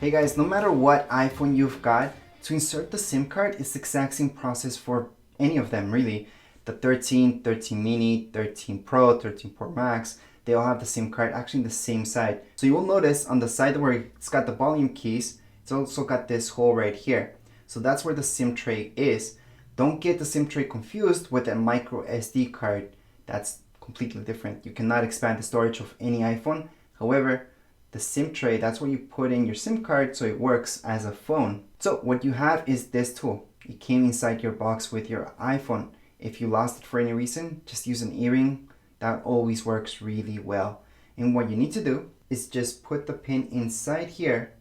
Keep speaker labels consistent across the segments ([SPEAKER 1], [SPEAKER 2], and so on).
[SPEAKER 1] Hey guys, no matter what iPhone you've got, to insert the SIM card is the exact same process for any of them really. The 13, 13 mini, 13 Pro, 13 Pro Max, they all have the SIM card actually on the same side. So you will notice on the side where it's got the volume keys, it's also got this hole right here. So that's where the SIM tray is. Don't get the SIM tray confused with a micro SD card. That's completely different. You cannot expand the storage of any iPhone. However, the SIM tray, that's where you put in your SIM card so it works as a phone. So what you have is this tool. It came inside your box with your iPhone. If you lost it for any reason, just use an earring. That always works really well. And what you need to do is just put the pin inside here.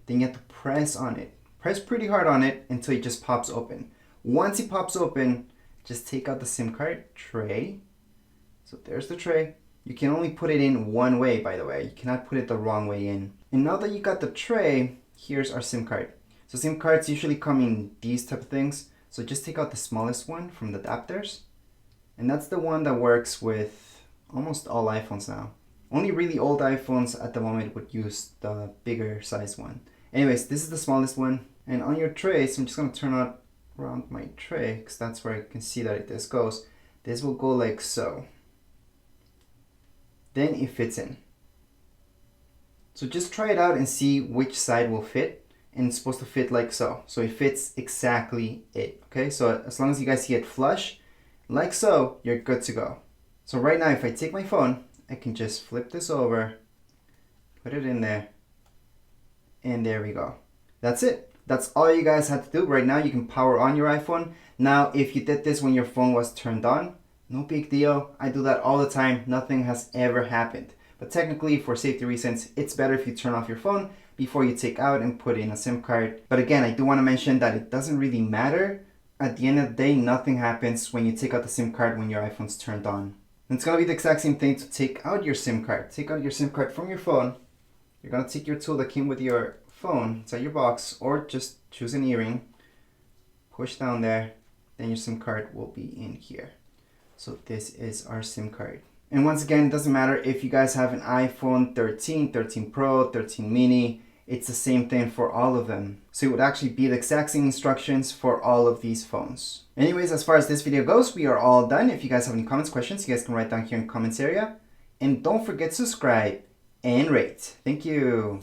[SPEAKER 1] Then you have to press on it. Press pretty hard on it until it just pops open. Once it pops open, just take out the SIM card tray. So there's the tray. You can only put it in one way, by the way. You cannot put it the wrong way in. And now that you got the tray, here's our SIM card. So SIM cards usually come in these type of things. So just take out the smallest one from the adapters. And that's the one that works with almost all iPhones now. Only really old iPhones at the moment would use the bigger size one. Anyways, this is the smallest one. And on your tray, so I'm just gonna turn out around my tray because that's where I can see that this goes. This will go like so. Then it fits in. So just try it out and see which side will fit, and it's supposed to fit like so. So it fits exactly it, okay? So as long as you guys see it flush, like so, you're good to go. So right now, if I take my phone, I can just flip this over, put it in there, and there we go. That's it. That's all you guys have to do. Right now, you can power on your iPhone. Now, if you did this when your phone was turned on, no big deal. I do that all the time. Nothing has ever happened. But technically, for safety reasons, it's better if you turn off your phone before you take out and put in a SIM card. But again, I do want to mention that it doesn't really matter. At the end of the day, nothing happens when you take out the SIM card when your iPhone's turned on. And it's going to be the exact same thing to take out your SIM card. Take out your SIM card from your phone. You're going to take your tool that came with your phone inside your box, or just choose an earring, push down there, then your SIM card will be in here. So this is our SIM card. And once again, it doesn't matter if you guys have an iPhone 13, 13 Pro, 13 mini, it's the same thing for all of them. So it would actually be the exact same instructions for all of these phones. Anyways, as far as this video goes, we are all done. If you guys have any comments, questions, you guys can write down here in the comments area. And don't forget to subscribe and rate. Thank you.